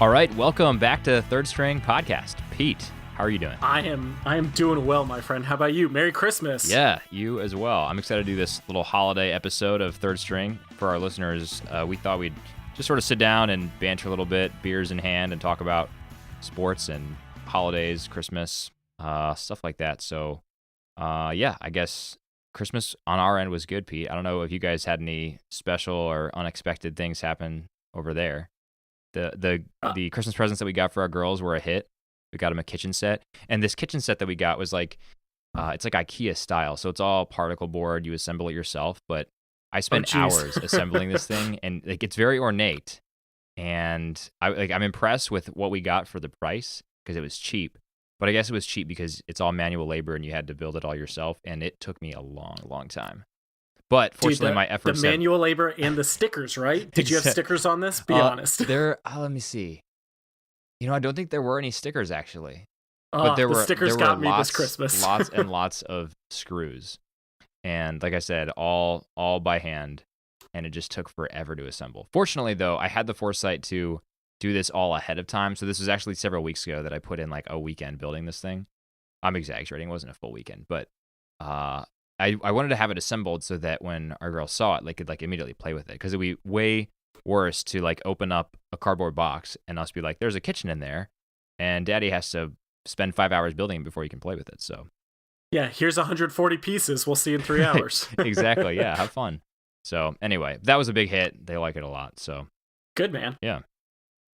All right, welcome back to Third String Podcast. Pete, how are you doing? I am doing well, my friend. How about you? Merry Christmas. Yeah, you as well. I'm excited to do this little holiday episode of Third String for our listeners. We thought we'd just sort of sit down and banter a little bit, beers in hand, and talk about sports and holidays, Christmas, stuff like that. So, yeah, I guess Christmas on our end was good, Pete. I don't know if you guys had any special or unexpected things happen over there. The Christmas presents that we got for our girls were a hit. We got them a kitchen set, and this kitchen set that we got was like, it's like IKEA style. So it's all particle board. You assemble it yourself. But I spent hours assembling this thing, and like it's very ornate. And I'm impressed with what we got for the price because it was cheap. But I guess it was cheap because it's all manual labor, and you had to build it all yourself. And it took me a long, long time. But fortunately, my efforts. The manual labor and the stickers, right? Did you have stickers on this? Be honest. Let me see. I don't think there were any stickers actually. But there were stickers there got were me lots, this Christmas. lots and lots of screws. And like I said, all by hand, and it just took forever to assemble. Fortunately, though, I had the foresight to do this all ahead of time. So this was actually several weeks ago that I put in like a weekend building this thing. I'm exaggerating; it wasn't a full weekend, but I wanted to have it assembled so that when our girls saw it, they could like immediately play with it. Because it'd be way worse to like open up a cardboard box and us be like, "There's a kitchen in there," and Daddy has to spend 5 hours building it before you can play with it. So, yeah, here's 140 pieces. We'll see in 3 hours. Exactly. Yeah, have fun. So anyway, that was a big hit. They like it a lot. So good, man. Yeah.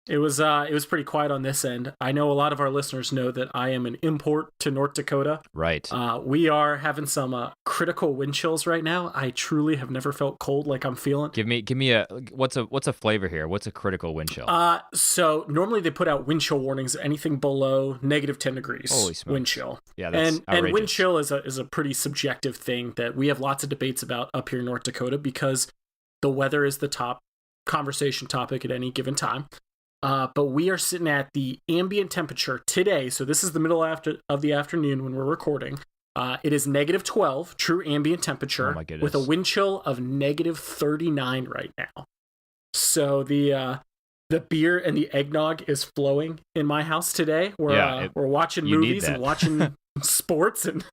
It was pretty quiet on this end. I know a lot of our listeners know that I am an import to North Dakota. Right. We are having some critical wind chills right now. I truly have never felt cold like I'm feeling. Give me what's a flavor here? What's a critical wind chill? So normally they put out wind chill warnings anything below -10 degrees. Holy smokes. Wind chill. Yeah, that's outrageous. And wind chill is a pretty subjective thing that we have lots of debates about up here in North Dakota because the weather is the top conversation topic at any given time. But we are sitting at the ambient temperature today. So this is the middle of the afternoon when we're recording. It is -12 true ambient temperature with a wind chill of -39 right now. So the beer and the eggnog is flowing in my house today. We're watching movies and watching sports and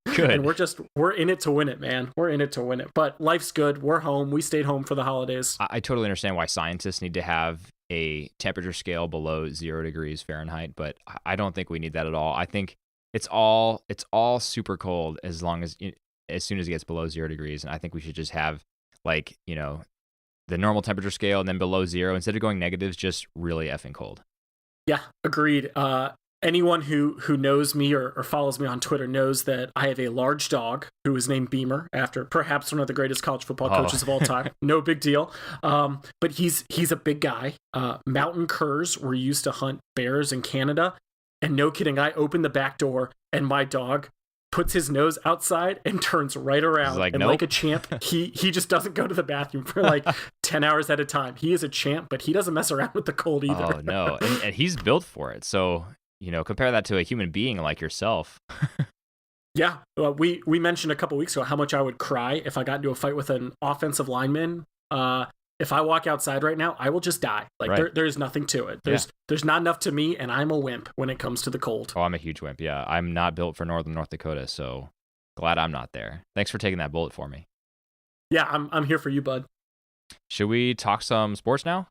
we're in it to win it, man. We're in it to win it. But life's good. We're home. We stayed home for the holidays. I totally understand why scientists need to have a temperature scale below 0 degrees Fahrenheit, but I don't think we need that at all. I think it's all super cold as soon as it gets below 0 degrees, and I think we should just have like the normal temperature scale and then below 0 instead of going negatives, just really effing cold. Yeah, agreed. Anyone who knows me or follows me on Twitter knows that I have a large dog who is named Beamer after perhaps one of the greatest college football coaches of all time. No big deal. But he's a big guy. Mountain curs were used to hunt bears in Canada. And no kidding, I opened the back door and my dog puts his nose outside and turns right around. Like, and nope. Like a champ, he just doesn't go to the bathroom for like 10 hours at a time. He is a champ, but he doesn't mess around with the cold either. Oh, no. And he's built for it. So compare that to a human being like yourself. Yeah. We mentioned a couple weeks ago how much I would cry if I got into a fight with an offensive lineman. If I walk outside right now, I will just die. Like right. There's nothing to it. There's not enough to me, and I'm a wimp when it comes to the cold. Oh, I'm a huge wimp. Yeah. I'm not built for northern North Dakota, so glad I'm not there. Thanks for taking that bullet for me. Yeah, I'm here for you, bud. Should we talk some sports now?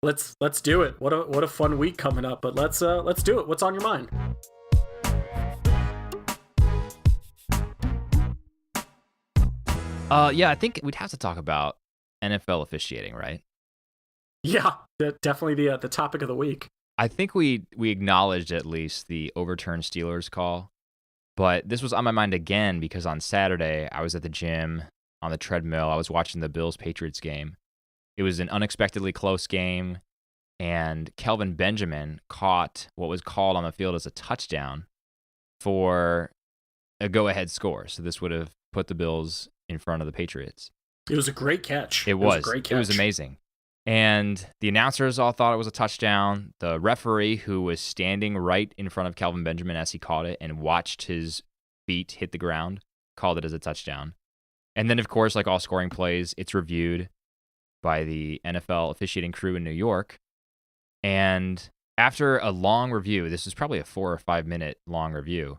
Let's do it. What a fun week coming up. But let's do it. What's on your mind? Yeah, I think we'd have to talk about NFL officiating, right? Yeah, definitely the topic of the week. I think we acknowledged at least the overturned Steelers call, but this was on my mind again because on Saturday I was at the gym on the treadmill. I was watching the Bills-Patriots game. It was an unexpectedly close game, and Kelvin Benjamin caught what was called on the field as a touchdown for a go-ahead score. So this would have put the Bills in front of the Patriots. It was a great catch. It was a great catch. It was amazing. And the announcers all thought it was a touchdown. The referee, who was standing right in front of Kelvin Benjamin as he caught it and watched his feet hit the ground, called it as a touchdown. And then, of course, like all scoring plays, it's reviewed by the NFL officiating crew in New York. And after a long review, this is probably a 4 or 5 minute long review,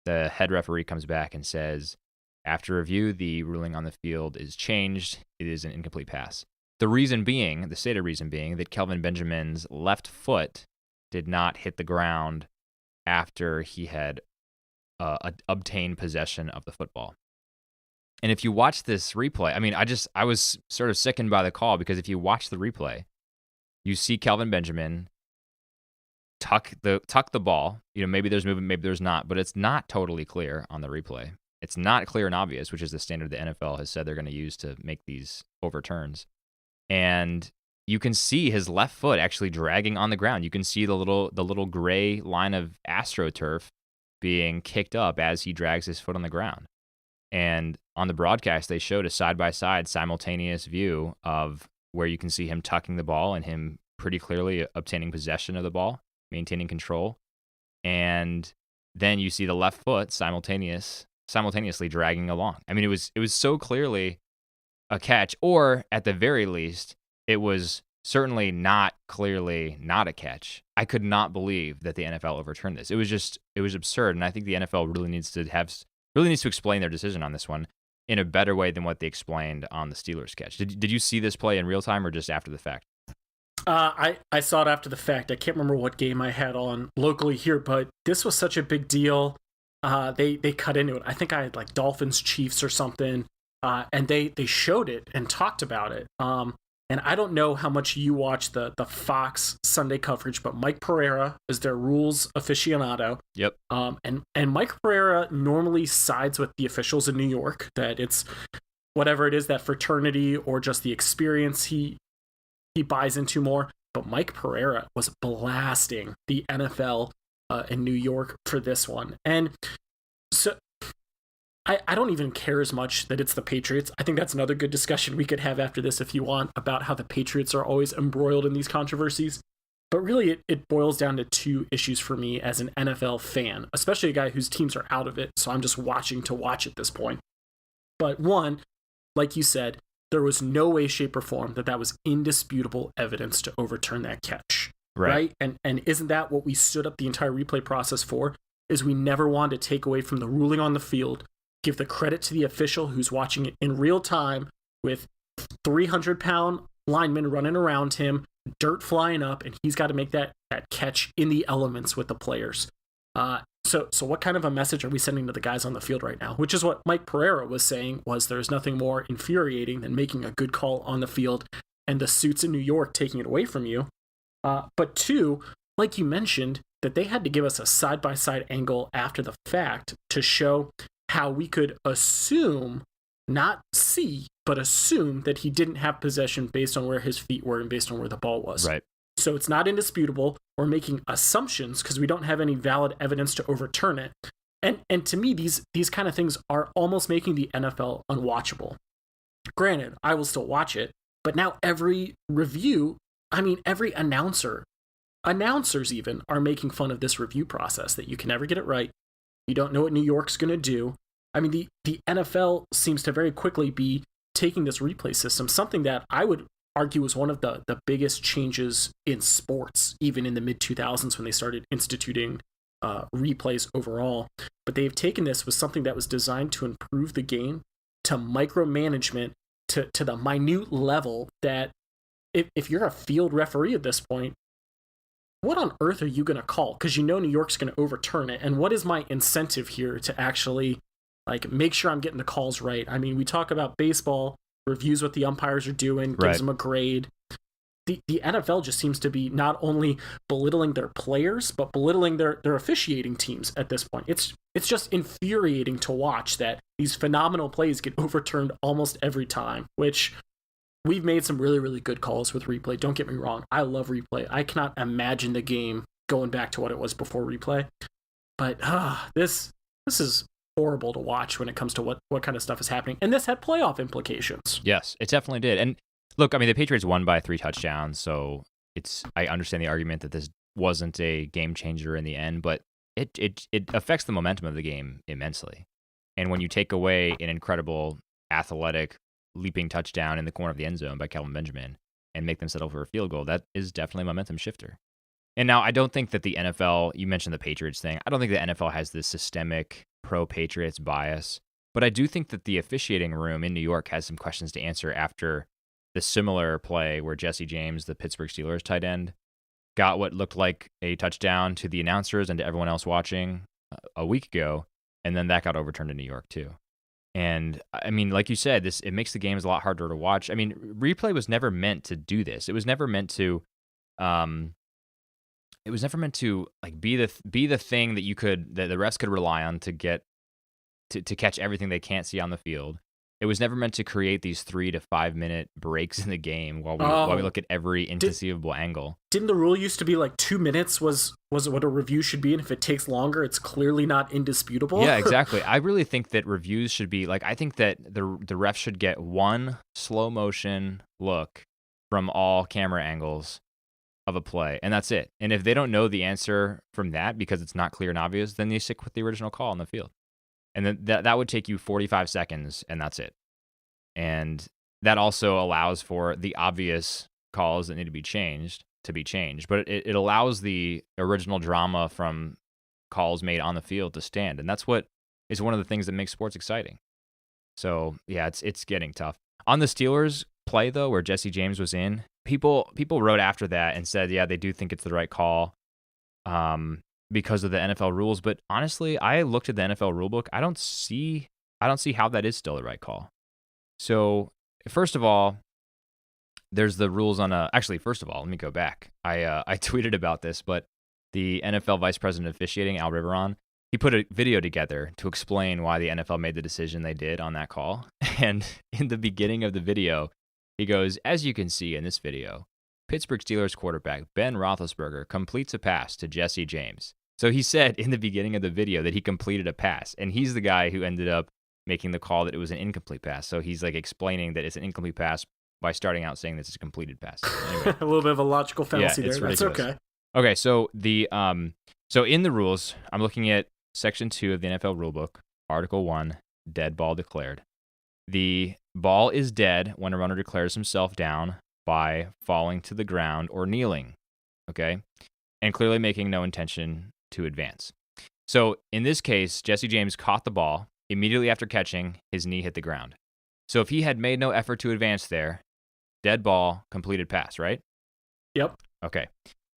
the head referee comes back and says, after review, the ruling on the field is changed. It is an incomplete pass. The reason being, the stated reason being, that Kelvin Benjamin's left foot did not hit the ground after he had obtained possession of the football. And if you watch this replay, I mean, I was sort of sickened by the call, because if you watch the replay, you see Kelvin Benjamin tuck the ball. Maybe there's movement, maybe there's not, but it's not totally clear on the replay. It's not clear and obvious, which is the standard the NFL has said they're going to use to make these overturns. And you can see his left foot actually dragging on the ground. You can see the little gray line of AstroTurf being kicked up as he drags his foot on the ground. And on the broadcast, they showed a side-by-side simultaneous view of where you can see him tucking the ball and him pretty clearly obtaining possession of the ball, maintaining control. And then you see the left foot simultaneously dragging along. I mean, it was so clearly a catch, or at the very least, it was certainly not clearly not a catch. I could not believe that the NFL overturned this. It was absurd, and I think the NFL really needs to explain their decision on this one in a better way than what they explained on the Steelers catch. Did you see this play in real time or just after the fact? I saw it after the fact. I can't remember what game I had on locally here, but this was such a big deal. They cut into it. I think I had like Dolphins Chiefs or something, and they showed it and talked about it. And I don't know how much you watch the Fox Sunday coverage, but Mike Pereira is their rules aficionado. Yep. And Mike Pereira normally sides with the officials in New York, that it's whatever it is, that fraternity or just the experience he buys into more. But Mike Pereira was blasting the NFL in New York for this one. And so I don't even care as much that it's the Patriots. I think that's another good discussion we could have after this if you want, about how the Patriots are always embroiled in these controversies. But really, it boils down to two issues for me as an NFL fan, especially a guy whose teams are out of it, so I'm just watching to watch at this point. But one, like you said, there was no way, shape, or form that was indisputable evidence to overturn that catch. Right? And isn't that what we stood up the entire replay process for? Is we never wanted to take away from the ruling on the field, give the credit to the official who's watching it in real time with 300-pound linemen running around him, dirt flying up, and he's got to make that catch in the elements with the players. So what kind of a message are we sending to the guys on the field right now? Which is what Mike Pereira was saying, was there's nothing more infuriating than making a good call on the field and the suits in New York taking it away from you. But two, like you mentioned, that they had to give us a side-by-side angle after the fact to show how we could assume, not see, but assume that he didn't have possession based on where his feet were and based on where the ball was. Right. So it's not indisputable. We're making assumptions because we don't have any valid evidence to overturn it. And to me, these kind of things are almost making the NFL unwatchable. Granted, I will still watch it, but now every review, every announcers even are making fun of this review process, that you can never get it right. You don't know what New York's going to do. The NFL seems to very quickly be taking this replay system, something that I would argue was one of the biggest changes in sports, even in the mid-2000s when they started instituting replays overall. But they've taken this with something that was designed to improve the game, to micromanagement, to the minute level that if you're a field referee at this point, what on earth are you going to call? Because New York's going to overturn it. And what is my incentive here to actually make sure I'm getting the calls right? We talk about baseball, reviews what the umpires are doing, gives them a grade. The NFL just seems to be not only belittling their players, but belittling their officiating teams at this point. It's just infuriating to watch that these phenomenal plays get overturned almost every time, which we've made some really, really good calls with replay. Don't get me wrong. I love replay. I cannot imagine the game going back to what it was before replay. But this is horrible to watch when it comes to what kind of stuff is happening. And this had playoff implications. Yes, it definitely did. And look, the Patriots won by 3 touchdowns, so I understand the argument that this wasn't a game changer in the end, but it affects the momentum of the game immensely. And when you take away an incredible athletic leaping touchdown in the corner of the end zone by Kelvin Benjamin and make them settle for a field goal, that is definitely a momentum shifter. And now I don't think that the NFL, you mentioned the Patriots thing, I don't think the NFL has this systemic pro-Patriots bias, but I do think that the officiating room in New York has some questions to answer after the similar play where Jesse James, the Pittsburgh Steelers tight end, got what looked like a touchdown to the announcers and to everyone else watching a week ago, and then that got overturned in New York too. And I mean, like you said, it makes the games a lot harder to watch. I mean, replay was never meant to do this. It was never meant to like be the thing that that the refs could rely on to get to catch everything they can't see on the field. It was never meant to create these 3 to 5 minute breaks in the game while we look at every inconceivable angle. Didn't the rule used to be like 2 minutes was what a review should be, and if it takes longer, it's clearly not indisputable? Yeah, exactly. I really think that reviews should be like, I think that the ref should get one slow motion look from all camera angles of a play, and that's it. And if they don't know the answer from that because it's not clear and obvious, then you stick with the original call on the field. And then that would take you 45 seconds, and that's it. And that also allows for the obvious calls that need to be changed. But it allows the original drama from calls made on the field to stand. And that's what is one of the things that makes sports exciting. So, yeah, it's getting tough. On the Steelers play, though, where Jesse James was in, people wrote after that and said, yeah, they do think it's the right call. Because of the NFL rules, but honestly, I looked at the NFL rulebook. I don't see how that is still the right call. So, first of all, there's the rules on first of all, let me go back. I tweeted about this, but the NFL Vice President of Officiating, Al Riveron, he put a video together to explain why the NFL made the decision they did on that call. And in the beginning of the video, he goes, "As you can see in this video, Pittsburgh Steelers quarterback Ben Roethlisberger completes a pass to Jesse James." So he said in the beginning of the video that he completed a pass, and he's the guy who ended up making the call that it was an incomplete pass. So he's like explaining that it's an incomplete pass by starting out saying this is a completed pass. Anyway. A little bit of a logical fallacy there. That's okay. Okay, so so in the rules, I'm looking at Section 2 of the NFL rulebook, Article 1, dead ball declared. The ball is dead when a runner declares himself down by falling to the ground or kneeling, okay? And clearly making no intention to advance. So in this case, Jesse James caught the ball. Immediately after catching, his knee hit the ground. So if he had made no effort to advance there, dead ball, completed pass, right? Yep. Okay.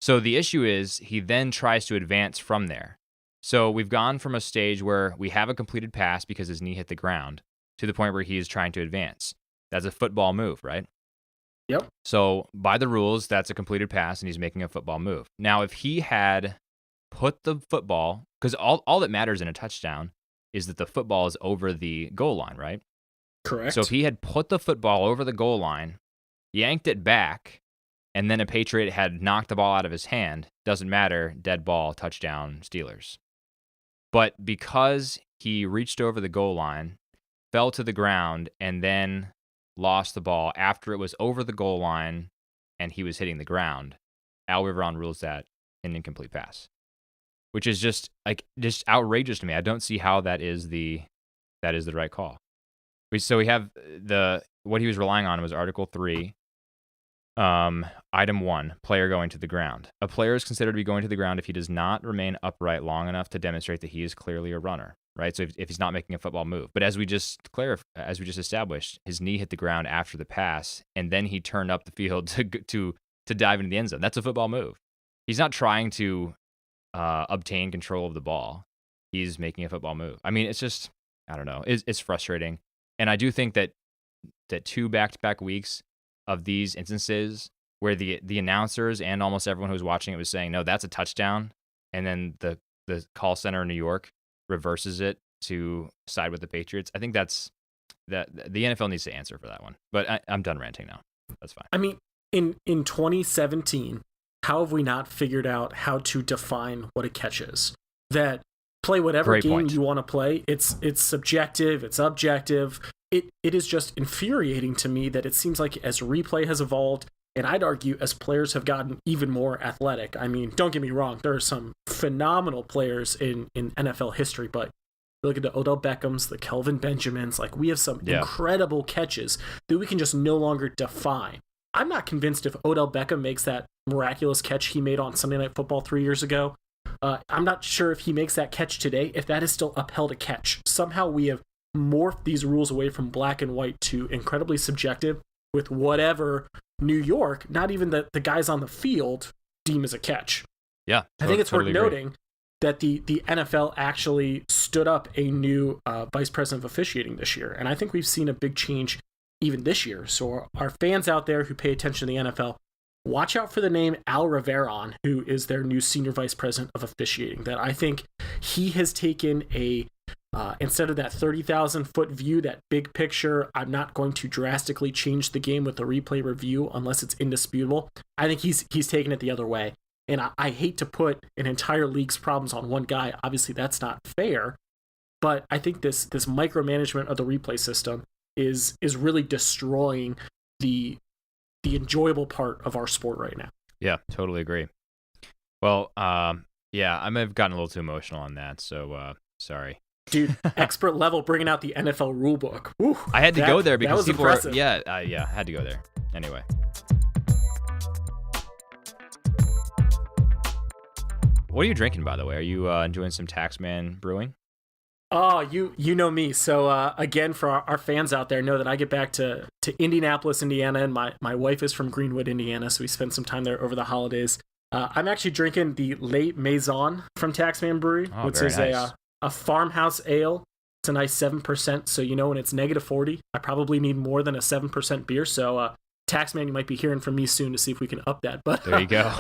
So the issue is he then tries to advance from there. So we've gone from a stage where we have a completed pass because his knee hit the ground to the point where he is trying to advance. That's a football move, right? Yep. So by the rules, that's a completed pass and he's making a football move. Now, if he had put the football, because all that matters in a touchdown is that the football is over the goal line, right? Correct. So if he had put the football over the goal line, yanked it back, and then a Patriot had knocked the ball out of his hand, doesn't matter, dead ball, touchdown, Steelers. But because he reached over the goal line, fell to the ground, and then lost the ball after it was over the goal line and he was hitting the ground, Al Riveron rules that an incomplete pass, which is just outrageous to me. I don't see how that is the right call. So we have what he was relying on was Article 3, Item 1, player going to the ground. A player is considered to be going to the ground if he does not remain upright long enough to demonstrate that he is clearly a runner, right? So if he's not making a football move. But as we just established, his knee hit the ground after the pass, and then he turned up the field to dive into the end zone. That's a football move. He's not trying to obtain control of the ball. He's making a football move. I mean, it's just, I don't know. It's frustrating. And I do think that 2 back-to-back weeks of these instances where the announcers and almost everyone who was watching it was saying, no, that's a touchdown, and then the call center in New York reverses it to side with the Patriots. I think that the NFL needs to answer for that one. But I'm done ranting now. That's fine. I mean, in 2017, how have we not figured out how to define what a catch is? That play whatever Great game point. you want to play. It's subjective. It's objective. It is just infuriating to me that it seems like as replay has evolved, and I'd argue as players have gotten even more athletic. I mean, don't get me wrong, there are some phenomenal players in NFL history, but look at the Odell Beckhams, the Kelvin Benjamins, like we have some incredible catches that we can just no longer define. I'm not convinced if Odell Beckham makes that miraculous catch he made on Sunday Night Football 3 years ago. I'm not sure if he makes that catch today, if that is still upheld a catch. Somehow we have morphed these rules away from black and white to incredibly subjective with whatever New York, not even the guys on the field, deem as a catch. Yeah. I think it's totally worth noting that the NFL actually stood up a new vice president of officiating this year. And I think we've seen a big change even this year. So our fans out there who pay attention to the NFL, watch out for the name Al Riveron, who is their new senior vice president of officiating. That I think he has taken instead of that 30,000-foot view, that big picture, I'm not going to drastically change the game with the replay review unless it's indisputable. I think he's taken it the other way. And I hate to put an entire league's problems on one guy. Obviously, that's not fair. But I think this micromanagement of the replay system is really destroying the enjoyable part of our sport right now. Yeah, totally agree. Well, yeah, I may have gotten a little too emotional on that, so sorry. Dude, expert level bringing out the NFL rulebook. Ooh, I had to go there because people impressive. I had to go there. Anyway. What are you drinking, by the way? Are you enjoying some Taxman Brewing? Oh, you know me. So again, for our fans out there, know that I get back to Indianapolis, Indiana, and my wife is from Greenwood, Indiana, so we spent some time there over the holidays. I'm actually drinking the Late Maison from Taxman Brewing, which is nice. a farmhouse ale. It's a nice 7%, so when it's negative 40, I probably need more than a 7% beer. So Taxman, you might be hearing from me soon to see if we can up that. But there you go.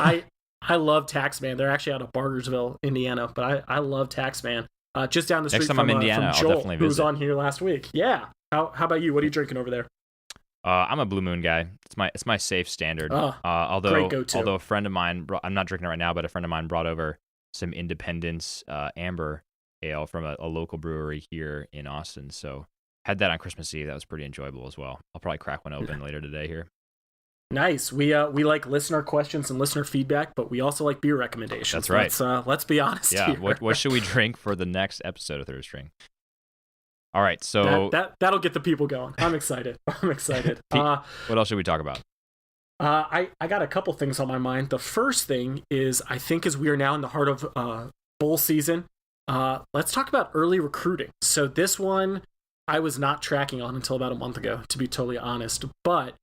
I love Taxman. They're actually out of Bargersville, Indiana, but I love Taxman. Just down the street Next time I'm in Indiana, from Joel, I'll definitely visit. who was on here last week. Yeah. How about you? What are you drinking over there? I'm a Blue Moon guy. It's my safe standard. Although great go-to. Although a friend of mine, I'm not drinking it right now, but a friend of mine brought over some Independence Amber Ale from a local brewery here in Austin. So had that on Christmas Eve. That was pretty enjoyable as well. I'll probably crack one open later today here. Nice. We like listener questions and listener feedback, but we also like beer recommendations. That's right. Let's be honest. Yeah. Here. What should we drink for the next episode of Third String? All right. So that'll get the people going. I'm excited. What else should we talk about? I got a couple things on my mind. The first thing is, I think as we are now in the heart of bowl season, let's talk about early recruiting. So this one I was not tracking on until about a month ago, to be totally honest. But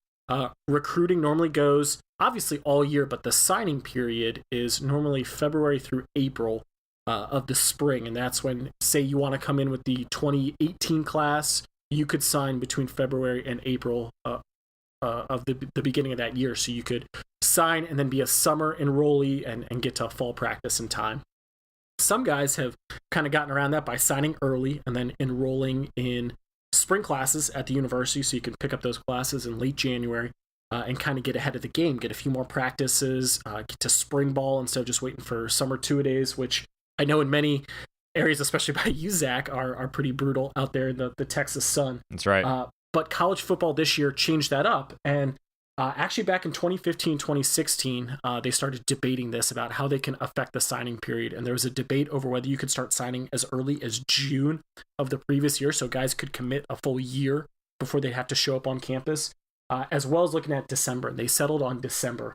recruiting normally goes obviously all year, but the signing period is normally February through April of the spring. And that's when, say you want to come in with the 2018 class, you could sign between February and April of the beginning of that year. So you could sign and then be a summer enrollee and get to fall practice in time. Some guys have kind of gotten around that by signing early and then enrolling in spring classes at the university, so you can pick up those classes in late January and kind of get ahead of the game, get a few more practices, get to spring ball instead of just waiting for summer two-a-days, which I know in many areas, especially by you, Zach, are pretty brutal out there in the Texas sun. That's right. But college football this year changed that up, and actually back in 2015, 2016, they started debating this about how they can affect the signing period. And there was a debate over whether you could start signing as early as June of the previous year, so guys could commit a full year before they have to show up on campus, as well as looking at December. And they settled on December.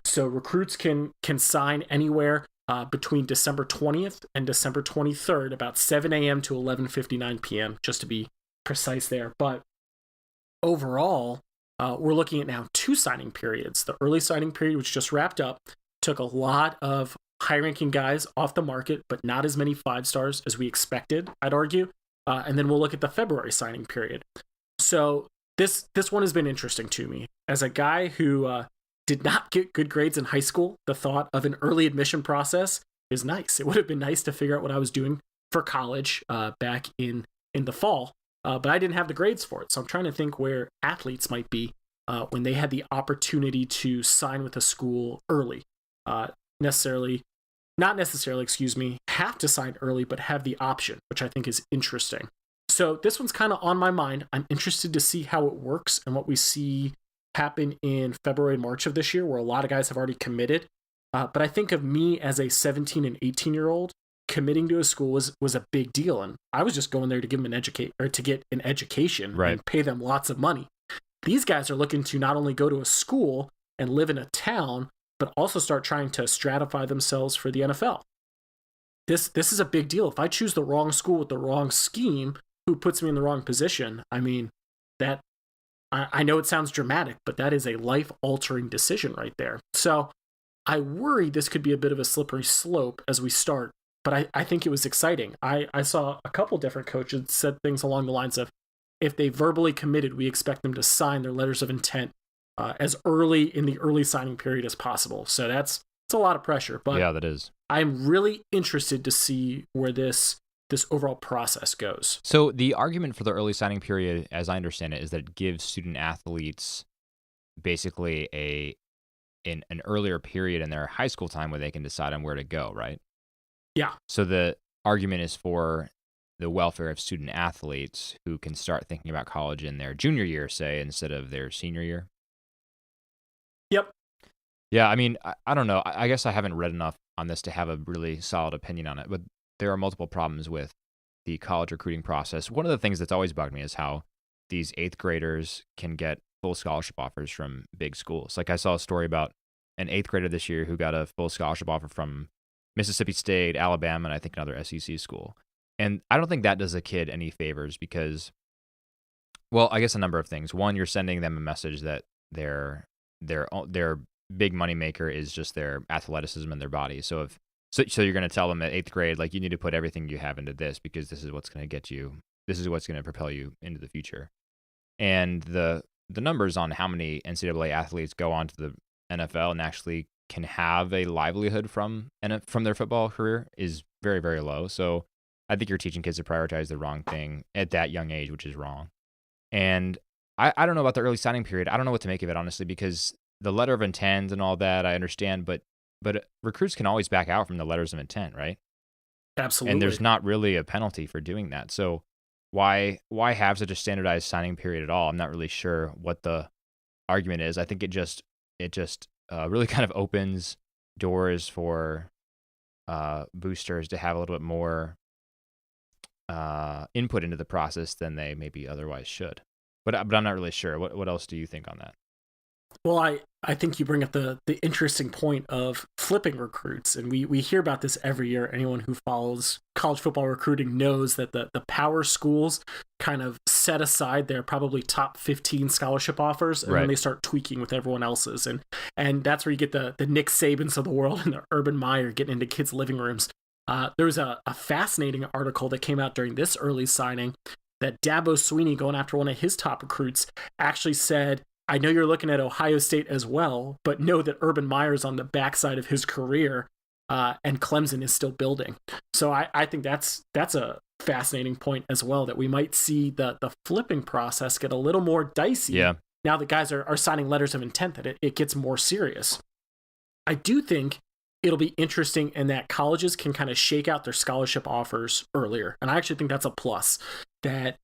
So recruits can sign anywhere between December 20th and December 23rd, about 7 a.m. to 11:59 p.m., just to be precise there. But overall, we're looking at now 2 signing periods. The early signing period, which just wrapped up, took a lot of high-ranking guys off the market, but not as many 5-stars as we expected, I'd argue. And then we'll look at the February signing period. So this one has been interesting to me. As a guy who did not get good grades in high school, the thought of an early admission process is nice. It would have been nice to figure out what I was doing for college back in the fall. But I didn't have the grades for it. So I'm trying to think where athletes might be when they had the opportunity to sign with a school early. Not necessarily, have to sign early, but have the option, which I think is interesting. So this one's kind of on my mind. I'm interested to see how it works and what we see happen in February and March of this year, where a lot of guys have already committed. But I think of me as a 17 and 18-year-old, committing to a school was a big deal, and I was just going there to give them to get an education, right, and pay them lots of money. These guys are looking to not only go to a school and live in a town, but also start trying to stratify themselves for the NFL. This is a big deal. If I choose the wrong school with the wrong scheme, who puts me in the wrong position? I mean, that I know it sounds dramatic, but that is a life-altering decision right there. So I worry this could be a bit of a slippery slope as we start, but I think it was exciting. I saw a couple different coaches said things along the lines of, if they verbally committed, we expect them to sign their letters of intent as early in the early signing period as possible. So it's a lot of pressure, but yeah, that is. I'm really interested to see where this overall process goes. So the argument for the early signing period, as I understand it, is that it gives student athletes basically an earlier period in their high school time where they can decide on where to go, right? Yeah. So the argument is for the welfare of student athletes who can start thinking about college in their junior year, say, instead of their senior year. Yep. Yeah, I mean, I don't know. I guess I haven't read enough on this to have a really solid opinion on it, but there are multiple problems with the college recruiting process. One of the things that's always bugged me is how these 8th graders can get full scholarship offers from big schools. Like I saw a story about an 8th grader this year who got a full scholarship offer from Mississippi State, Alabama, and I think another SEC school. And I don't think that does a kid any favors because, well, I guess a number of things. One, you're sending them a message that their big moneymaker is just their athleticism and their body. So you're going to tell them at 8th grade, like, you need to put everything you have into this because this is what's going to get you. This is what's going to propel you into the future. And the numbers on how many NCAA athletes go on to the NFL and actually can have a livelihood from their football career is very, very low. So I think you're teaching kids to prioritize the wrong thing at that young age, which is wrong. And I don't know about the early signing period. I don't know what to make of it, honestly, because the letter of intent and all that, I understand, but recruits can always back out from the letters of intent, right? Absolutely. And there's not really a penalty for doing that. So why have such a standardized signing period at all? I'm not really sure what the argument is. I think it just really kind of opens doors for boosters to have a little bit more input into the process than they maybe otherwise should. But I'm not really sure. What else do you think on that? Well, I think you bring up the interesting point of flipping recruits. And we hear about this every year. Anyone who follows college football recruiting knows that the power schools kind of set aside their probably top 15 scholarship offers, and right. then they start tweaking with everyone else's. And that's where you get the Nick Sabans of the world and the Urban Meyer getting into kids' living rooms. There was a fascinating article that came out during this early signing that Dabo Swinney, going after one of his top recruits, actually said, I know you're looking at Ohio State as well, but know that Urban Meyer's on the backside of his career, and Clemson is still building. So I think that's a fascinating point as well, that we might see the flipping process get a little more dicey. Yeah. Now that guys are signing letters of intent, that it gets more serious. I do think it'll be interesting in that colleges can kind of shake out their scholarship offers earlier. And I actually think that's a plus, that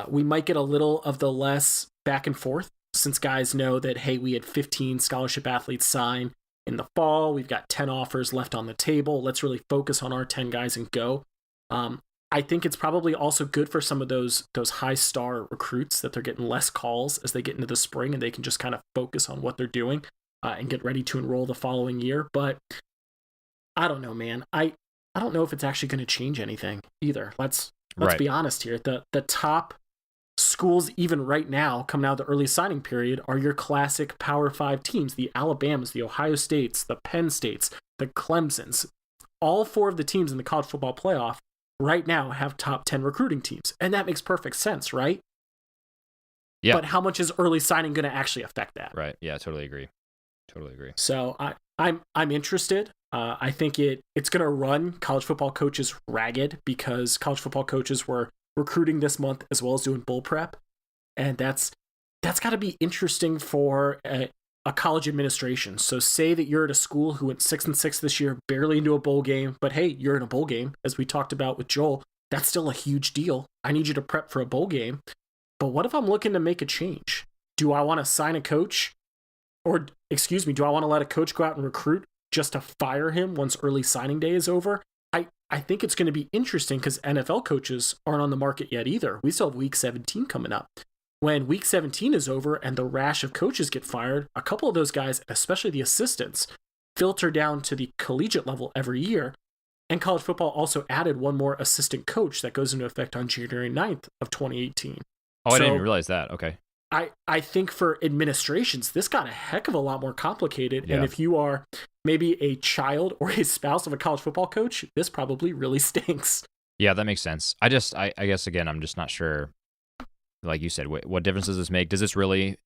we might get a little of the less back and forth, since guys know that, hey, we had 15 scholarship athletes sign in the fall. We've got 10 offers left on the table. Let's really focus on our 10 guys and go. I think it's probably also good for some of those high star recruits that they're getting less calls as they get into the spring, and they can just kind of focus on what they're doing and get ready to enroll the following year. But I don't know, man. I don't know if it's actually going to change anything either. Let's right. be honest here. The top schools, even right now, coming out of the early signing period, are your classic Power 5 teams: the Alabamas, the Ohio States, the Penn States, the Clemsons. All 4 of the teams in the college football playoff right now have top 10 recruiting teams, and that makes perfect sense, right? Yeah. But how much is early signing going to actually affect that? Right. Yeah. Totally agree. So I'm interested. I think it's going to run college football coaches ragged, because college football coaches were recruiting this month as well as doing bowl prep, and that's got to be interesting for a college administration. So say that you're at a school who went 6-6 this year, barely into a bowl game, but hey, you're in a bowl game, as we talked about with Joel. That's still a huge deal. I need you to prep for a bowl game. But what if I'm looking to make a change? Do I want to sign a coach? Or, do I want to let a coach go out and recruit just to fire him once early signing day is over? I think it's going to be interesting, because NFL coaches aren't on the market yet either. We still have week 17 coming up. when week 17 is over and the rash of coaches get fired, a couple of those guys, especially the assistants, filter down to the collegiate level every year. And college football also added one more assistant coach that goes into effect on January 9th of 2018. Oh, I didn't even realize that. Okay. I think for administrations, this got a heck of a lot more complicated. Yeah. And if you are maybe a child or a spouse of a college football coach, this probably really stinks. Yeah, that makes sense. I guess, again, I'm just not sure, like you said, what difference does this make? Does this really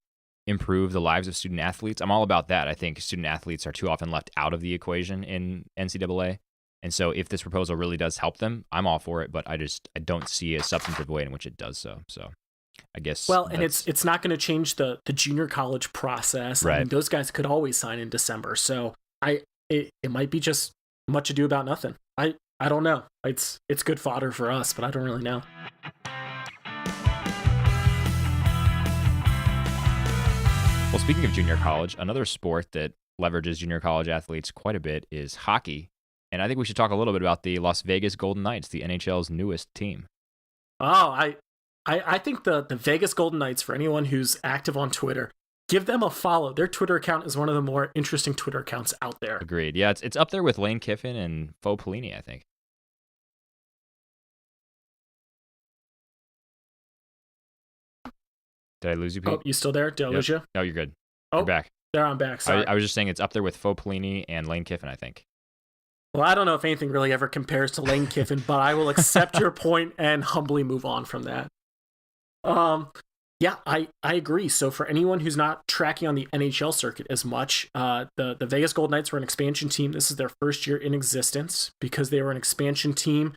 improve the lives of student athletes? I'm all about that. I think student athletes are too often left out of the equation in NCAA. And so if this proposal really does help them, I'm all for it, but I don't see a substantive way in which it does so. So I guess. Well, and it's not going to change the junior college process. Right. I mean, those guys could always sign in December. So it might be just much ado about nothing. I don't know. It's good fodder for us, but I don't really know. Well, speaking of junior college, another sport that leverages junior college athletes quite a bit is hockey. And I think we should talk a little bit about the Las Vegas Golden Knights, the NHL's newest team. Oh, I think the Vegas Golden Knights, for anyone who's active on Twitter, give them a follow. Their Twitter account is one of the more interesting Twitter accounts out there. Agreed. Yeah, it's up there with Lane Kiffin and Faux Pelini, I think. Did I lose you, Pete? Oh, you still there? Did I lose you? No, you're good. Oh, you're back. There, I'm back. Sorry. I was just saying it's up there with Faux Pelini and Lane Kiffin, I think. Well, I don't know if anything really ever compares to Lane Kiffin, but I will accept your point and humbly move on from that. Yeah, I agree. So for anyone who's not tracking on the NHL circuit as much, the Vegas Golden Knights were an expansion team. This is their first year in existence. Because they were an expansion team,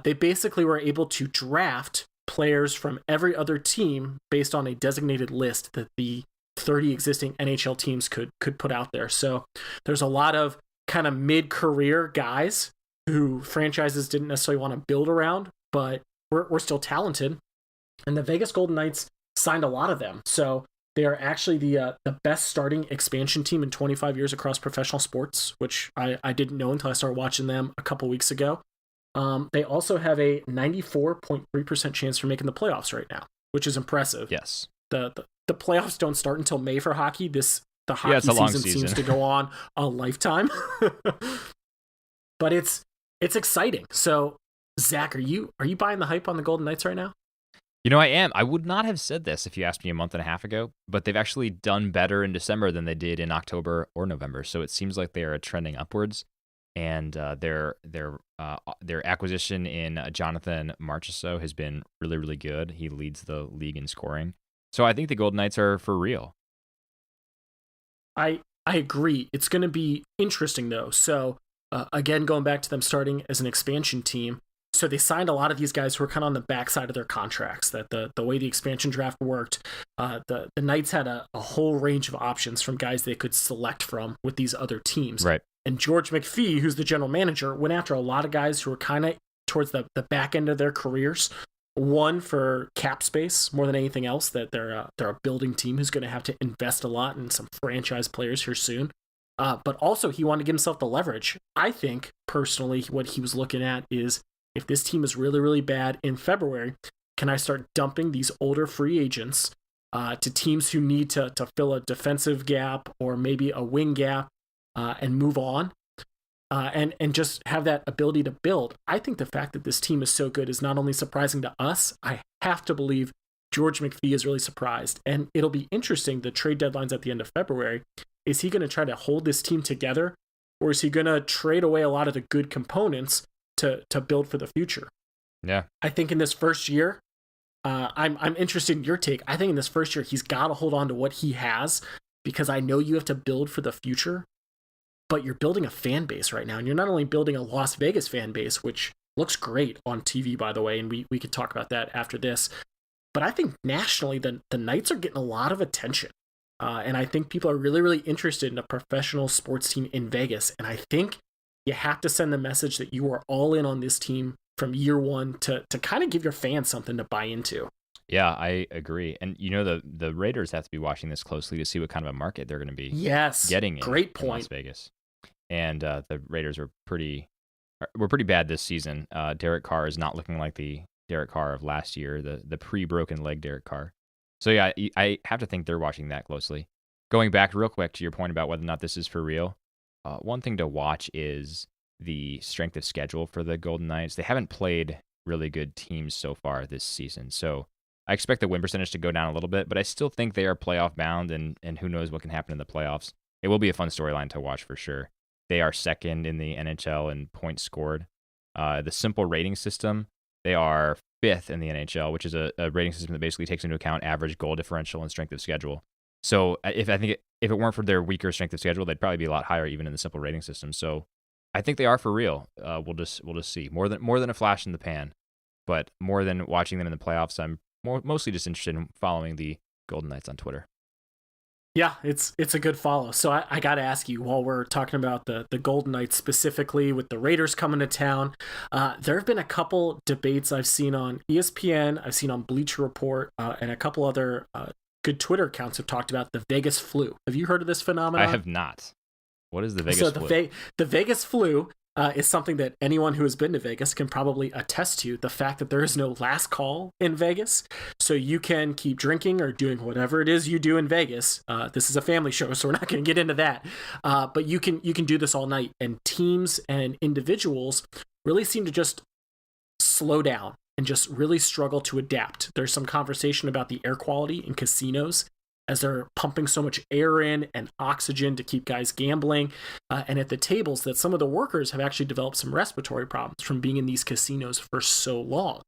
they basically were able to draft players from every other team based on a designated list that the 30 existing NHL teams could put out there. So there's a lot of kind of mid-career guys who franchises didn't necessarily want to build around, but we're still talented. And the Vegas Golden Knights signed a lot of them. So they are actually the best starting expansion team in 25 years across professional sports, which I didn't know until I started watching them a couple weeks ago. They also have a 94.3% chance for making the playoffs right now, which is impressive. Yes. The playoffs don't start until May for hockey. The hockey season seems to go on a lifetime. But it's exciting. So, Zach, are you buying the hype on the Golden Knights right now? You know, I am. I would not have said this if you asked me a month and a half ago, but they've actually done better in December than they did in October or November. So it seems like they are trending upwards. And their acquisition in Jonathan Marchessault has been really, really good. He leads the league in scoring. So I think the Golden Knights are for real. I agree. It's going to be interesting, though. So, again, going back to them starting as an expansion team. So they signed a lot of these guys who were kind of on the backside of their contracts, that the way the expansion draft worked, the Knights had a whole range of options from guys they could select from with these other teams. Right. And George McPhee, who's the general manager, went after a lot of guys who were kind of towards the back end of their careers. One, for cap space more than anything else, that they're a building team who's going to have to invest a lot in some franchise players here soon. But also, he wanted to give himself the leverage. I think, personally, what he was looking at is, if this team is really, really bad in February, can I start dumping these older free agents to teams who need to fill a defensive gap or maybe a wing gap and move on and just have that ability to build? I think the fact that this team is so good is not only surprising to us, I have to believe George McPhee is really surprised. And it'll be interesting, the trade deadline's at the end of February. Is he going to try to hold this team together, or is he going to trade away a lot of the good components to build for the future? Yeah. I think in this first year, I'm interested in your take. I think in this first year, he's got to hold on to what he has, because I know you have to build for the future, but you're building a fan base right now. And you're not only building a Las Vegas fan base, which looks great on TV, by the way, and we could talk about that after this. But I think nationally, the Knights are getting a lot of attention. And I think people are really, really interested in a professional sports team in Vegas. And I think you have to send the message that you are all in on this team from year one to kind of give your fans something to buy into. Yeah, I agree. And you know, the Raiders have to be watching this closely to see what kind of a market they're going to be getting in Las Vegas. And the Raiders were pretty bad this season. Derek Carr is not looking like the Derek Carr of last year, the pre-broken leg Derek Carr. So yeah, I have to think they're watching that closely. Going back real quick to your point about whether or not this is for real, one thing to watch is the strength of schedule for the Golden Knights. They haven't played really good teams so far this season, so I expect the win percentage to go down a little bit, but I still think they are playoff bound, and who knows what can happen in the playoffs. It will be a fun storyline to watch for sure. They are second in the NHL in points scored. The simple rating system, they are fifth in the NHL, which is a rating system that basically takes into account average goal differential and strength of schedule. So if it weren't for their weaker strength of schedule, they'd probably be a lot higher even in the simple rating system. So I think they are for real. We'll just see more than a flash in the pan, but more than watching them in the playoffs. I'm mostly just interested in following the Golden Knights on Twitter. Yeah, it's a good follow. So I got to ask you, while we're talking about the Golden Knights specifically with the Raiders coming to town, there have been a couple debates I've seen on ESPN, I've seen on Bleacher Report, and a couple other good Twitter accounts have talked about the Vegas flu. Have you heard of this phenomenon? I have not. What is the Vegas flu? The Vegas flu is something that anyone who has been to Vegas can probably attest to. The fact that there is no last call in Vegas, so you can keep drinking or doing whatever it is you do in Vegas. This is a family show, so we're not going to get into that. But you can do this all night, and teams and individuals really seem to just slow down and just really struggle to adapt. There's some conversation about the air quality in casinos as they're pumping so much air in and oxygen to keep guys gambling. And at the tables, that some of the workers have actually developed some respiratory problems from being in these casinos for so long.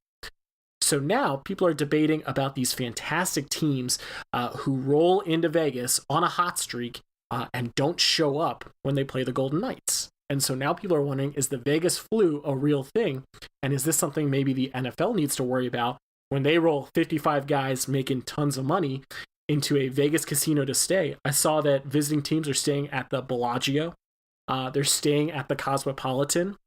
So now people are debating about these fantastic teams who roll into Vegas on a hot streak and don't show up when they play the Golden Knights. And so now people are wondering, is the Vegas flu a real thing? And is this something maybe the NFL needs to worry about when they roll 55 guys making tons of money into a Vegas casino to stay? I saw that visiting teams are staying at the Bellagio. They're staying at the Cosmopolitan.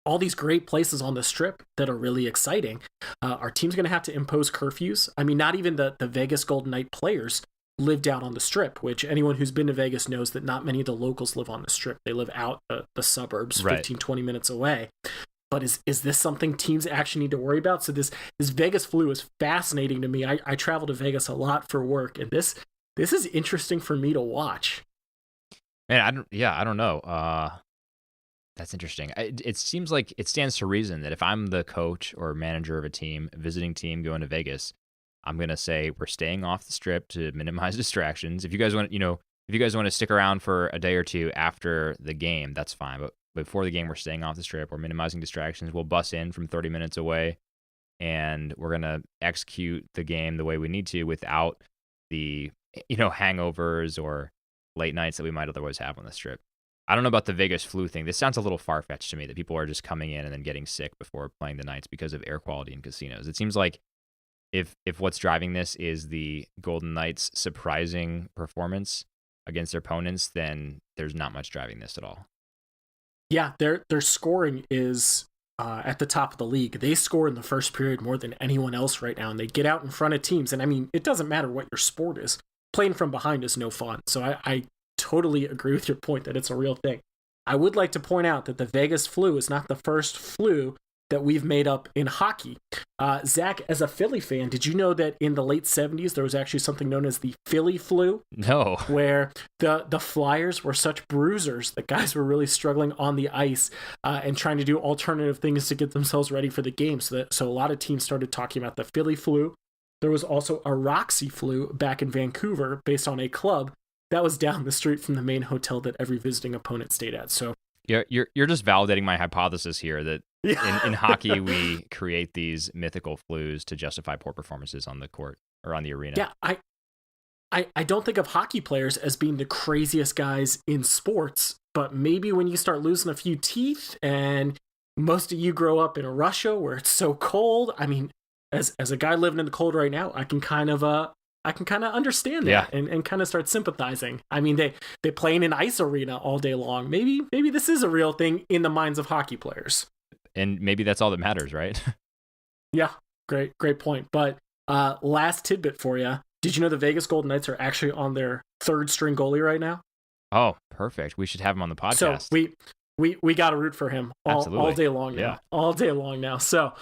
All these great places on the Strip that are really exciting. Are teams going to have to impose curfews? I mean, not even the Vegas Golden Knight players live down on the Strip, which anyone who's been to Vegas knows that not many of the locals live on the Strip. They live out the suburbs, 15, 20 minutes away. But is this something teams actually need to worry about? So this Vegas flu is fascinating to me. I travel to Vegas a lot for work, and this is interesting for me to watch. Man, I don't know. That's interesting. It seems like it stands to reason that if I'm the coach or manager of a visiting team going to Vegas, I'm gonna say we're staying off the Strip to minimize distractions. If you guys want to stick around for a day or two after the game, that's fine. But before the game, we're staying off the Strip. We're minimizing distractions. We'll bus in from 30 minutes away, and we're gonna execute the game the way we need to without the hangovers or late nights that we might otherwise have on the Strip. I don't know about the Vegas flu thing. This sounds a little far-fetched to me that people are just coming in and then getting sick before playing the Knights because of air quality in casinos. It seems like if what's driving this is the Golden Knights' surprising performance against their opponents, then there's not much driving this at all. Yeah, their scoring is at the top of the league. They score in the first period more than anyone else right now, and they get out in front of teams. And I mean, it doesn't matter what your sport is. Playing from behind is no fun. So I totally agree with your point that it's a real thing. I would like to point out that the Vegas flu is not the first flu that we've made up in hockey. Zach, as a Philly fan, did you know that in the late 70s there was actually something known as the Philly flu? No. Where the Flyers were such bruisers that guys were really struggling on the ice and trying to do alternative things to get themselves ready for the game. So a lot of teams started talking about the Philly flu. There was also a Roxy flu back in Vancouver based on a club that was down the street from the main hotel that every visiting opponent stayed at. So you're just validating my hypothesis here that in hockey we create these mythical flus to justify poor performances on the court or on the arena. Yeah, I don't think of hockey players as being the craziest guys in sports, but maybe when you start losing a few teeth and most of you grow up in Russia where it's so cold. I mean, as a guy living in the cold right now, I can kind of understand that and kind of start sympathizing. I mean, they play in an ice arena all day long. Maybe this is a real thing in the minds of hockey players. And maybe that's all that matters, right? Yeah, great point. But last tidbit for you. Did you know the Vegas Golden Knights are actually on their third string goalie right now? Oh, perfect. We should have him on the podcast. So we got to root for him all day long now. Yeah. All day long now. So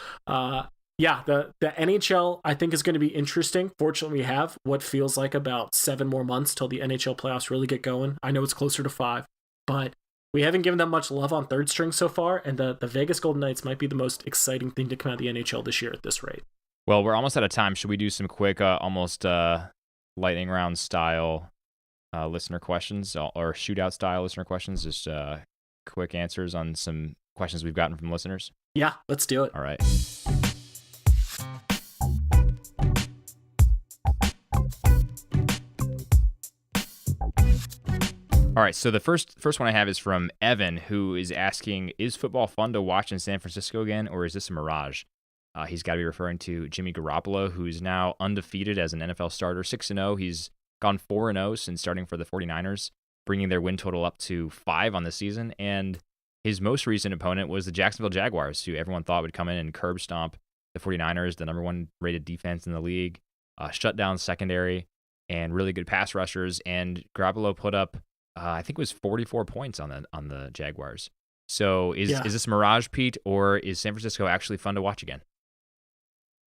Yeah, the NHL I think is going to be interesting. Fortunately, we have what feels like about 7 more months till the NHL playoffs really get going. I know it's closer to 5, but we haven't given them much love on third string so far, and the Vegas Golden Knights might be the most exciting thing to come out of the NHL this year at this rate. Well, we're almost out of time. Should we do some quick, almost lightning round style listener questions or shootout style listener questions? Just quick answers on some questions we've gotten from listeners. Yeah, let's do it. All right. All right, so the first one I have is from Evan, who is asking, is football fun to watch in San Francisco again, or is this a mirage? He's got to be referring to Jimmy Garoppolo, who's now undefeated as an NFL starter, 6-0. He's gone 4-0 since starting for the 49ers, bringing their win total up to 5 on the season. And his most recent opponent was the Jacksonville Jaguars, who everyone thought would come in and curb stomp the 49ers, the number 1 rated defense in the league, shut down secondary, and really good pass rushers. And Garoppolo put up, I think it was 44 points on the Jaguars. So is this mirage, Pete, or is San Francisco actually fun to watch again?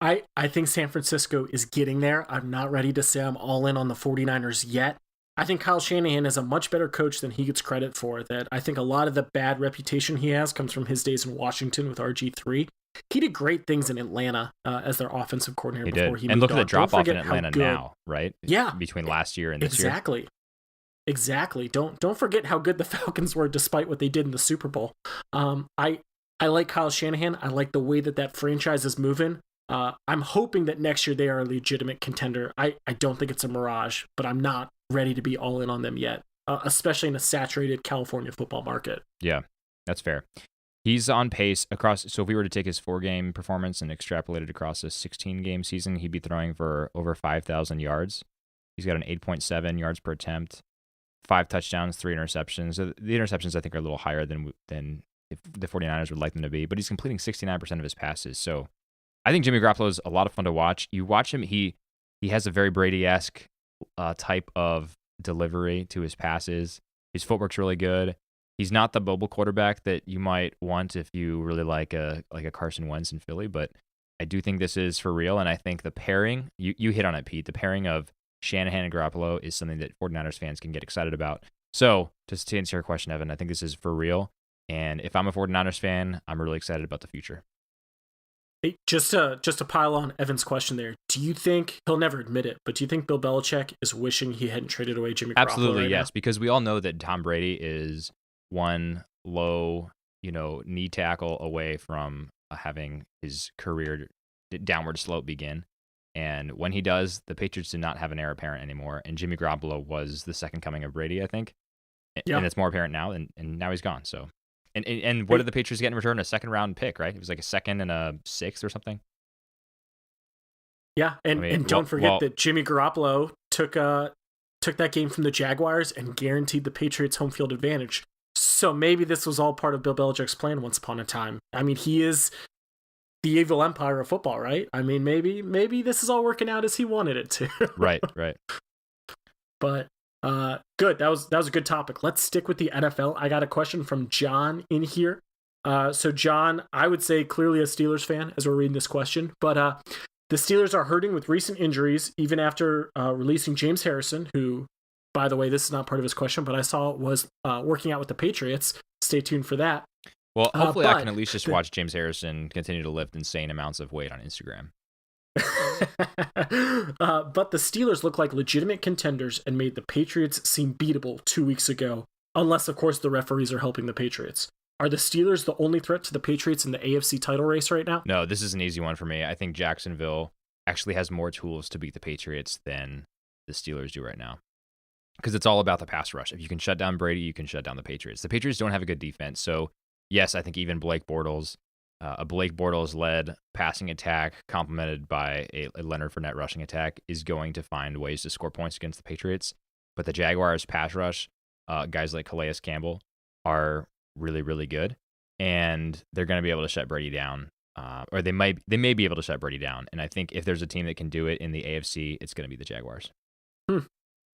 I think San Francisco is getting there. I'm not ready to say I'm all in on the 49ers yet. I think Kyle Shanahan is a much better coach than he gets credit for. That I think a lot of the bad reputation he has comes from his days in Washington with RG3. He did great things in Atlanta as their offensive coordinator before he moved on. And look at the drop-off in Atlanta now, right? Yeah. Between last year and this year. Exactly. Don't forget how good the Falcons were despite what they did in the Super Bowl. I like Kyle Shanahan. I like the way that franchise is moving. I'm hoping that next year they are a legitimate contender. I don't think it's a mirage, but I'm not ready to be all in on them yet, especially in a saturated California football market. Yeah, that's fair. He's on pace across. So if we were to take his 4-game performance and extrapolate it across a 16-game season, he'd be throwing for over 5,000 yards. He's got an 8.7 yards per attempt, 5 touchdowns, 3 interceptions. So the interceptions I think are a little higher than if the 49ers would like them to be, but he's completing 69% of his passes. So I think Jimmy Garoppolo is a lot of fun to watch. You watch him, he has a very Brady-esque type of delivery to his passes. His footwork's really good. He's not the mobile quarterback that you might want if you really like a Carson Wentz in Philly, but I do think this is for real, and I think the pairing, you hit on it, Pete, the pairing of Shanahan and Garoppolo is something that 49ers fans can get excited about. So, just to answer your question, Evan, I think this is for real, and if I'm a 49ers fan, I'm really excited about the future. Hey, just to pile on Evan's question there, do you think, he'll never admit it, but do you think Bill Belichick is wishing he hadn't traded away Jimmy Garoppolo? Absolutely, yes, because we all know that Tom Brady is one low, knee tackle away from having his career downward slope begin. And when he does, the Patriots did not have an heir apparent anymore. And Jimmy Garoppolo was the second coming of Brady, I think. Yeah. And it's more apparent now, and now he's gone. So, and what did the Patriots get in return? A 2nd-round pick, right? It was like a 2nd and a 6th or something. Yeah, and don't forget that Jimmy Garoppolo took that game from the Jaguars and guaranteed the Patriots home field advantage. So maybe this was all part of Bill Belichick's plan once upon a time. I mean, he is the evil empire of football, right? I mean, maybe this is all working out as he wanted it to. Right. But good. That was a good topic. Let's stick with the NFL. I got a question from John in here. So John, I would say clearly a Steelers fan as we're reading this question, but the Steelers are hurting with recent injuries, even after releasing James Harrison, who, by the way, this is not part of his question, but I saw was working out with the Patriots. Stay tuned for that. Well, hopefully I can at least just watch James Harrison continue to lift insane amounts of weight on Instagram. But the Steelers look like legitimate contenders and made the Patriots seem beatable 2 weeks ago, unless, of course, the referees are helping the Patriots. Are the Steelers the only threat to the Patriots in the AFC title race right now? No, this is an easy one for me. I think Jacksonville actually has more tools to beat the Patriots than the Steelers do right now. Because it's all about the pass rush. If you can shut down Brady, you can shut down the Patriots. The Patriots don't have a good defense. So, yes, I think even Blake Bortles, a Blake Bortles-led passing attack complemented by a Leonard Fournette rushing attack is going to find ways to score points against the Patriots. But the Jaguars' pass rush, guys like Calais Campbell, are really, really good. And they're going to be able to shut Brady down. Or they may be able to shut Brady down. And I think if there's a team that can do it in the AFC, it's going to be the Jaguars.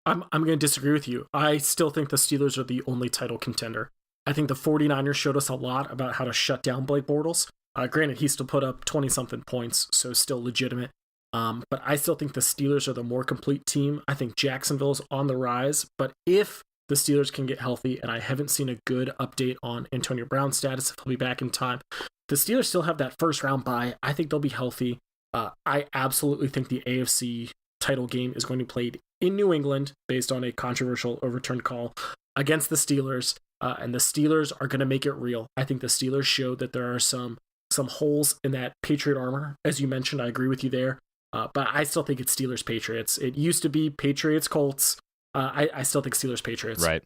I'm going to disagree with you. I still think the Steelers are the only title contender. I think the 49ers showed us a lot about how to shut down Blake Bortles. Granted, he still put up 20-something points, so still legitimate. But I still think the Steelers are the more complete team. I think Jacksonville is on the rise, but if the Steelers can get healthy, and I haven't seen a good update on Antonio Brown's status, if he'll be back in time, the Steelers still have that first round bye. I think they'll be healthy. I absolutely think the AFC title game is going to be played in New England based on a controversial overturned call against the Steelers, and the Steelers are going to make it real. I think the Steelers showed that there are some holes in that Patriot armor. As you mentioned, I agree with you there. But I still think it's Steelers-Patriots. It used to be Patriots-Colts. I still think Steelers-Patriots. Right.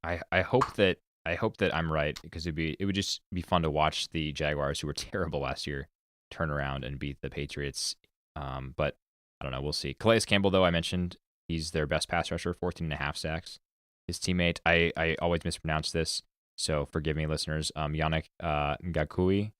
I hope that I'm right, because it would just be fun to watch the Jaguars, who were terrible last year, turn around and beat the Patriots. But I don't know. We'll see. Calais Campbell, though, I mentioned, he's their best pass rusher, 14.5 sacks. His teammate, I always mispronounce this, so forgive me, listeners. Yannick Ngakoue,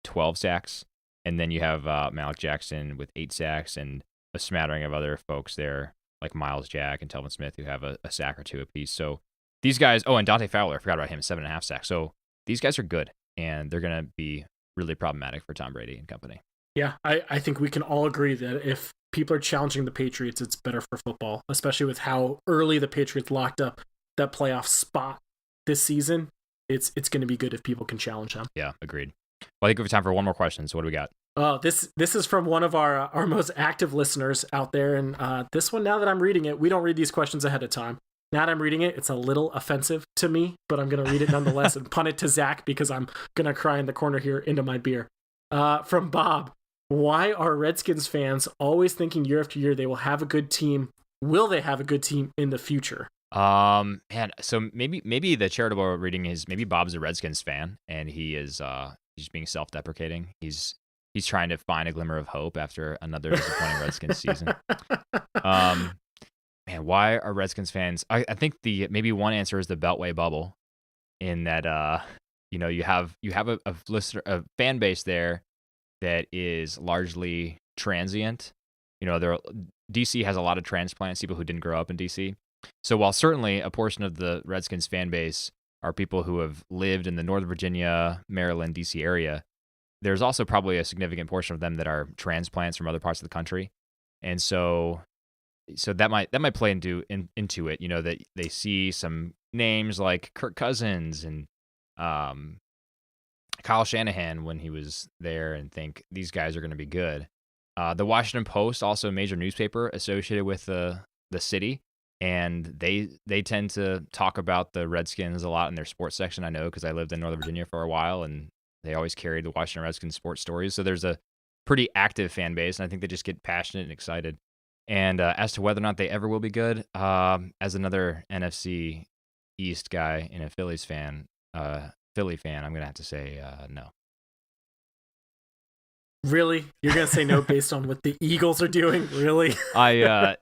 12 sacks. And then you have Malik Jackson with 8 sacks and a smattering of other folks there, like Miles Jack and Telvin Smith, who have a sack or two apiece. So these guys, and Dante Fowler, I forgot about him, 7.5 sacks. So these guys are good, and they're going to be really problematic for Tom Brady and company. Yeah, I think we can all agree that if people are challenging the Patriots, it's better for football, especially with how early the Patriots locked up that playoff spot this season. It's going to be good if people can challenge them. Yeah, agreed. Well, I think we have time for one more question. So what do we got? This is from one of our most active listeners out there, and this one, now that I'm reading it, we don't read these questions ahead of time. Now that I'm reading it, it's a little offensive to me, but I'm going to read it nonetheless and punt it to Zach because I'm going to cry in the corner here into my beer. From Bob, why are Redskins fans always thinking year after year they will have a good team? Will they have a good team in the future? Man, so maybe the charitable reading is maybe Bob's a Redskins fan, and he's being self-deprecating. He's trying to find a glimmer of hope after another disappointing Redskins season. Man, why are Redskins fans? I think maybe one answer is the Beltway bubble, in that you have a fan base there that is largely transient. DC has a lot of transplants, people who didn't grow up in DC. So while certainly a portion of the Redskins fan base are people who have lived in the Northern Virginia, Maryland, DC area, there's also probably a significant portion of them that are transplants from other parts of the country. And so that might play into it, that they see some names like Kirk Cousins and Kyle Shanahan when he was there and think these guys are going to be good. The Washington Post, also a major newspaper associated with the city, and they tend to talk about the Redskins a lot in their sports section. I know because I lived in Northern Virginia for a while, and they always carried the Washington Redskins sports stories. So there's a pretty active fan base, and I think they just get passionate and excited. And as to whether or not they ever will be good, as another NFC East guy and a Philly fan, I'm going to have to say no. Really? You're going to say no based on what the Eagles are doing? Really? Yeah,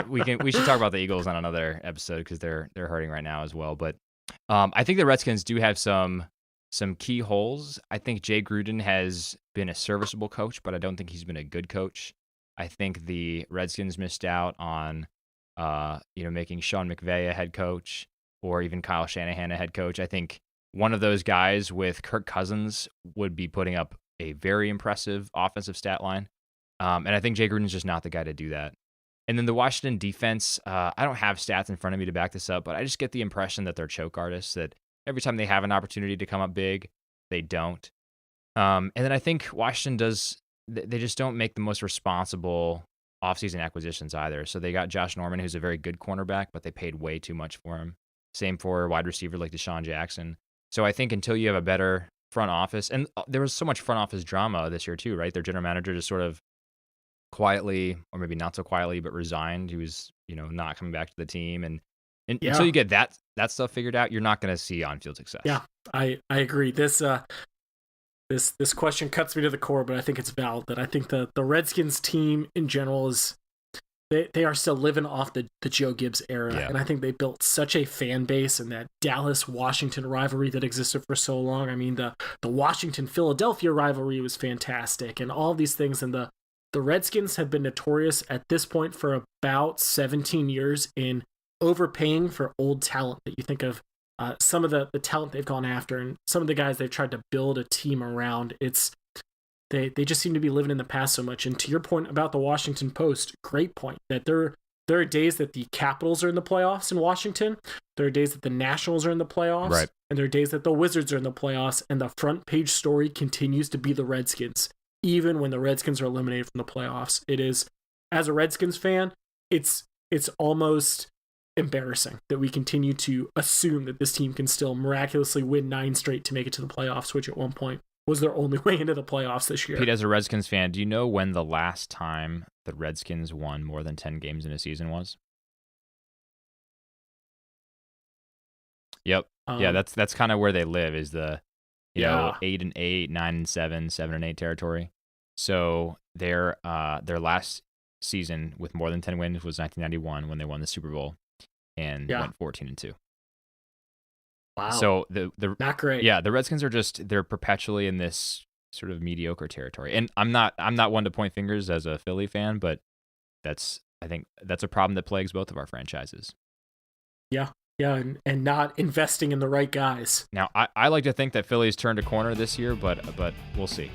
we should talk about the Eagles on another episode because they're hurting right now as well. But I think the Redskins do have some key holes. I think Jay Gruden has been a serviceable coach, but I don't think he's been a good coach. I think the Redskins missed out on, making Sean McVay a head coach or even Kyle Shanahan a head coach. I think one of those guys with Kirk Cousins would be putting up a very impressive offensive stat line. And I think Jay Gruden's just not the guy to do that. And then the Washington defense, I don't have stats in front of me to back this up, but I just get the impression that they're choke artists, that every time they have an opportunity to come up big, they don't. And then I think Washington they just don't make the most responsible offseason acquisitions either. So they got Josh Norman, who's a very good cornerback, but they paid way too much for him. Same for a wide receiver like Deshaun Jackson. So I think until you have a better front office, and there was so much front office drama this year too, right? Their general manager just sort of quietly, or maybe not so quietly, but resigned. He was, not coming back to the team. And until you get that stuff figured out, you're not going to see on-field success. Yeah, I agree. This question cuts me to the core, but I think it's valid. That I think the Redskins team in general is they are still living off the Joe Gibbs era, and I think they built such a fan base and that Dallas-Washington rivalry that existed for so long. I mean, the Washington-Philadelphia rivalry was fantastic, and all these things. And the Redskins have been notorious at this point for about 17 years in overpaying for old talent. That you think of some of the talent they've gone after and some of the guys they've tried to build a team around, they just seem to be living in the past so much. And to your point about the Washington Post, great point, that there are days that the Capitals are in the playoffs in Washington. There are days that the Nationals are in the playoffs. Right. And there are days that the Wizards are in the playoffs. And the front page story continues to be the Redskins, even when the Redskins are eliminated from the playoffs. It is, as a Redskins fan, it's almost embarrassing that we continue to assume that this team can still miraculously win 9 straight to make it to the playoffs, which at one point was their only way into the playoffs this year. Pete, as a Redskins fan, do you know when the last time the Redskins won more than 10 games in a season was? Yep. Yeah, that's kind of where they live, is the, you know, 8-8, 9-7, 7-8 territory. So their last season with more than 10 wins was 1991 when they won the Super Bowl and went 14-2. Wow. So the not great. Yeah, the Redskins are they're perpetually in this sort of mediocre territory. And I'm not one to point fingers as a Philly fan, but I think that's a problem that plagues both of our franchises. Yeah, and not investing in the right guys. Now, I like to think that Philly's turned a corner this year, but we'll see.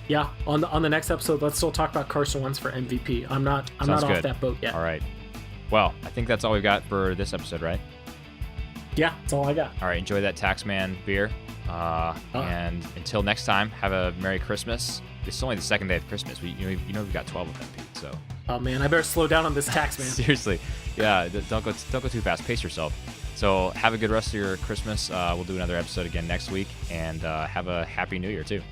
Yeah, on the next episode, let's still talk about Carson Wentz for MVP. I'm not off that boat yet. All right. Well, I think that's all we've got for this episode, right? Yeah, that's all I got. All right, enjoy that Taxman beer. And until next time, have a Merry Christmas. It's only the second day of Christmas. We've got 12 of them, Pete. So. Oh man, I better slow down on this tax, man. Seriously, yeah. Don't go too fast. Pace yourself. So have a good rest of your Christmas. We'll do another episode again next week, and have a happy New Year too.